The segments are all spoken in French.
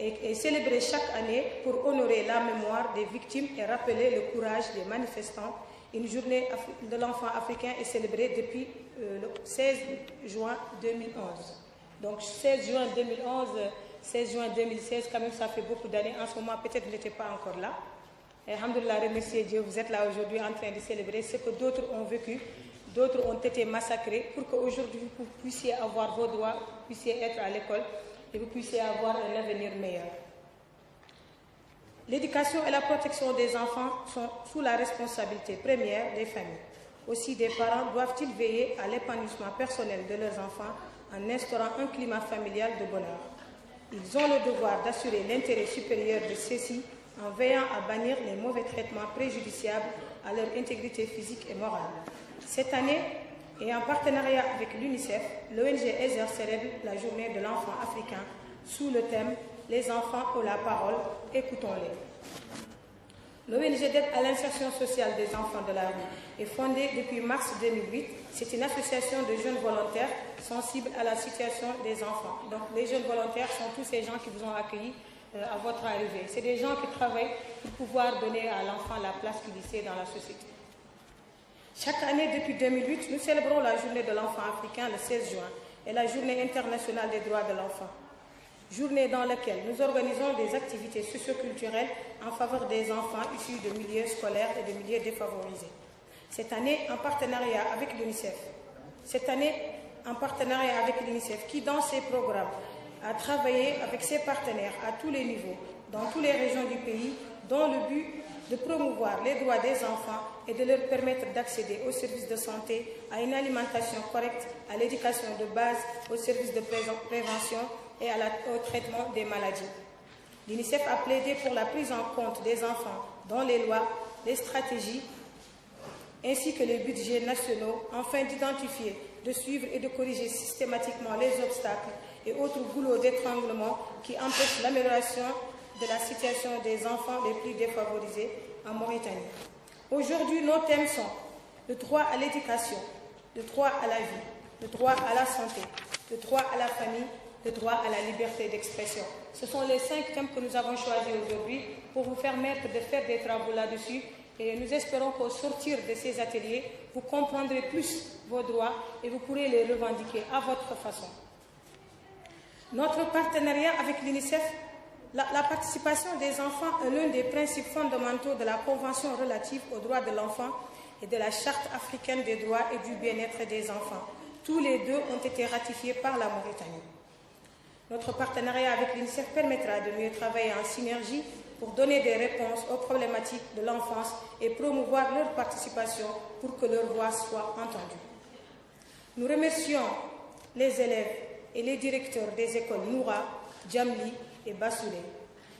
est célébrée chaque année pour honorer la mémoire des victimes et rappeler le courage des manifestants. Une journée de l'enfant africain est célébrée depuis le 16 juin 2011. Donc 16 juin 2011, 16 juin 2016, quand même ça fait beaucoup d'années. En ce moment, peut-être vous n'étiez pas encore là. Et alhamdoulilah, remerciez Dieu, vous êtes là aujourd'hui en train de célébrer ce que d'autres ont vécu. D'autres ont été massacrés pour qu'aujourd'hui vous puissiez avoir vos droits, vous puissiez être à l'école et vous puissiez avoir un avenir meilleur. L'éducation et la protection des enfants sont sous la responsabilité première des familles. Aussi, des parents doivent-ils veiller à l'épanouissement personnel de leurs enfants en instaurant un climat familial de bonheur. Ils ont le devoir d'assurer l'intérêt supérieur de ceux-ci en veillant à bannir les mauvais traitements préjudiciables à leur intégrité physique et morale. Cette année, et en partenariat avec l'UNICEF, l'ONG EZER célèbre la journée de l'enfant africain sous le thème « Les enfants ont la parole, écoutons-les ». L'ONG d'aide à l'insertion sociale des enfants de la rue est fondée depuis mars 2008. C'est une association de jeunes volontaires sensibles à la situation des enfants. Donc les jeunes volontaires sont tous ces gens qui vous ont accueillis à votre arrivée. C'est des gens qui travaillent pour pouvoir donner à l'enfant la place qu'il y sait dans la société. Chaque année, depuis 2008, nous célébrons la journée de l'enfant africain le 16 juin et la journée internationale des droits de l'enfant. Journée dans laquelle nous organisons des activités socioculturelles en faveur des enfants issus de milieux scolaires et de milieux défavorisés. Cette année, en partenariat avec l'UNICEF. Qui, dans ses programmes, a travaillé avec ses partenaires à tous les niveaux, dans toutes les régions du pays, dans le but de promouvoir les droits des enfants et de leur permettre d'accéder aux services de santé, à une alimentation correcte, à l'éducation de base, aux services de prévention et au traitement des maladies. L'UNICEF a plaidé pour la prise en compte des enfants dans les lois, les stratégies, ainsi que les budgets nationaux, afin d'identifier, de suivre et de corriger systématiquement les obstacles et autres goulots d'étranglement qui empêchent l'amélioration de la situation des enfants les plus défavorisés en Mauritanie. Aujourd'hui, nos thèmes sont le droit à l'éducation, le droit à la vie, le droit à la santé, le droit à la famille, le droit à la liberté d'expression. Ce sont les 5 thèmes que nous avons choisis aujourd'hui pour vous permettre de faire des travaux là-dessus. Et nous espérons qu'au sortir de ces ateliers, vous comprendrez plus vos droits et vous pourrez les revendiquer à votre façon. Notre partenariat avec l'UNICEF, la participation des enfants est l'un des principes fondamentaux de la Convention relative aux droits de l'enfant et de la Charte africaine des droits et du bien-être des enfants. Tous les deux ont été ratifiés par la Mauritanie. Notre partenariat avec l'UNICEF permettra de mieux travailler en synergie pour donner des réponses aux problématiques de l'enfance et promouvoir leur participation pour que leur voix soit entendue. Nous remercions les élèves et les directeurs des écoles Noura, Djamli et Bassoulé.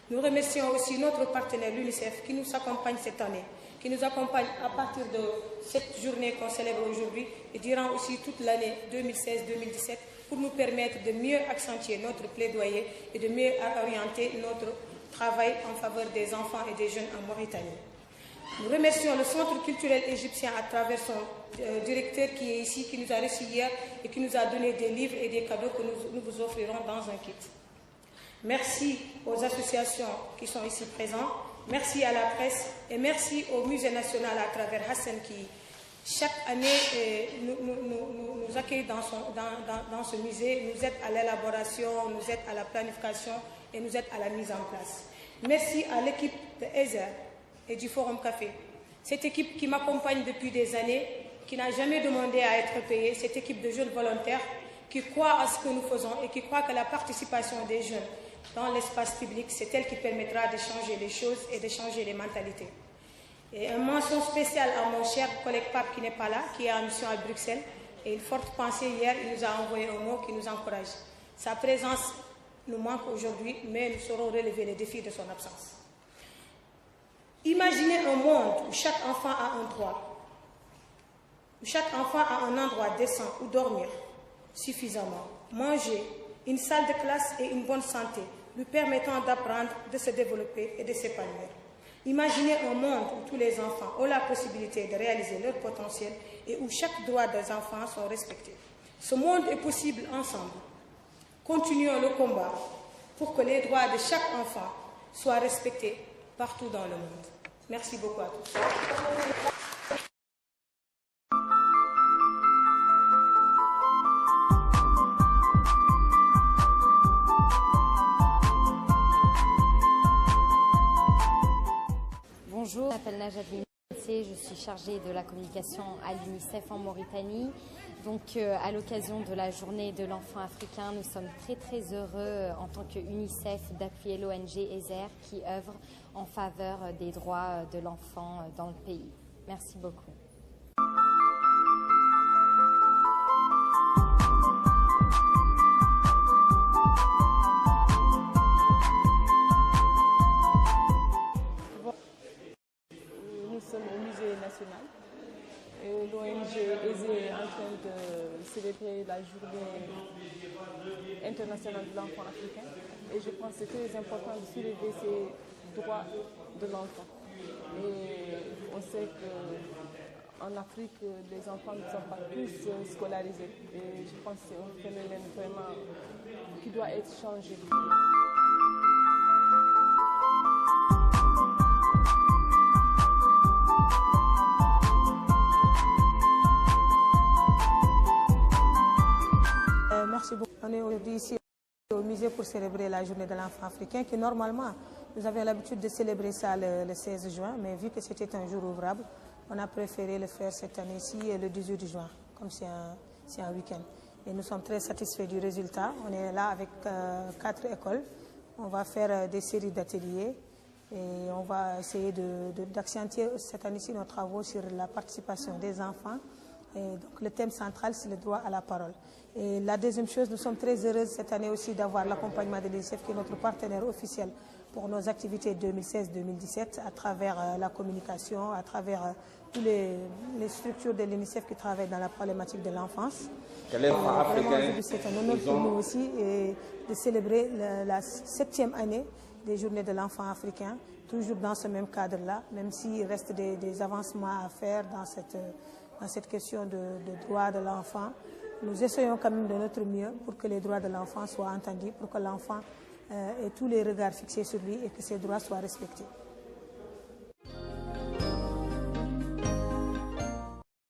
Nous remercions aussi notre partenaire l'UNICEF qui nous accompagne cette année, qui nous accompagne à partir de cette journée qu'on célèbre aujourd'hui et durant aussi toute l'année 2016-2017 pour nous permettre de mieux accentuer notre plaidoyer et de mieux orienter notre travail en faveur des enfants et des jeunes en Mauritanie. Nous remercions le Centre culturel égyptien à travers son directeur qui est ici, qui nous a reçus hier et qui nous a donné des livres et des cadeaux que nous vous offrirons dans un kit. Merci aux associations qui sont ici présentes, merci à la presse et merci au Musée national à travers Hassan qui, chaque année, nous accueille dans ce musée, nous aide à l'élaboration, nous aide à la planification et nous aide à la mise en place. Merci à l'équipe de EZER et du Forum Café. Cette équipe qui m'accompagne depuis des années, qui n'a jamais demandé à être payée, cette équipe de jeunes volontaires qui croient à ce que nous faisons et qui croient que la participation des jeunes dans l'espace public, c'est elle qui permettra de changer les choses et de changer les mentalités. Et une mention spéciale à mon cher collègue Pape qui n'est pas là, qui est en mission à Bruxelles. Et une forte pensée hier, il nous a envoyé un mot qui nous encourage. Sa présence nous manque aujourd'hui, mais nous saurons relever les défis de son absence. Imaginez un monde où chaque enfant a un droit, où chaque enfant a un endroit décent où dormir suffisamment, manger, une salle de classe et une bonne santé, lui permettant d'apprendre, de se développer et de s'épanouir. Imaginez un monde où tous les enfants ont la possibilité de réaliser leur potentiel et où chaque droit des enfants sont respectés. Ce monde est possible ensemble. Continuons le combat pour que les droits de chaque enfant soient respectés partout dans le monde. Merci beaucoup à tous. Bonjour, je m'appelle Najat Benissé, je suis chargée de la communication à l'UNICEF en Mauritanie. Donc à l'occasion de la journée de l'enfant africain, nous sommes très heureux en tant que UNICEF d'appuyer l'ONG EZER qui œuvre en faveur des droits de l'enfant dans le pays. Merci beaucoup. Nous sommes au Musée national et l'ONG EZER est en train de célébrer la journée internationale de l'enfant africain et je pense que c'est très important de soulever ces droits de l'enfant. Et on sait qu'en Afrique, les enfants ne sont pas tous scolarisés et je pense que c'est un phénomène vraiment qui doit être changé. Merci beaucoup. On est aujourd'hui ici au musée pour célébrer la journée de l'enfant africain qui normalement, nous avions l'habitude de célébrer ça le 16 juin, mais vu que c'était un jour ouvrable, on a préféré le faire cette année-ci le 18 juin, comme c'est un week-end. Et nous sommes très satisfaits du résultat. On est là avec 4 écoles. On va faire des séries d'ateliers et on va essayer d'accentuer cette année-ci nos travaux sur la participation des enfants. Et donc, le thème central, c'est le droit à la parole. Et la deuxième chose, nous sommes très heureux cette année aussi d'avoir l'accompagnement de l'UNICEF, qui est notre partenaire officiel pour nos activités 2016-2017, à travers la communication, à travers toutes les structures de l'UNICEF qui travaillent dans la problématique de l'enfance. C'est un honneur pour nous aussi de célébrer la 7e année des Journées de l'enfant africain, toujours dans ce même cadre-là, même s'il reste des avancements à faire dans cette question de droits de l'enfant. Nous essayons quand même de notre mieux pour que les droits de l'enfant soient entendus, pour que l'enfant ait tous les regards fixés sur lui et que ses droits soient respectés.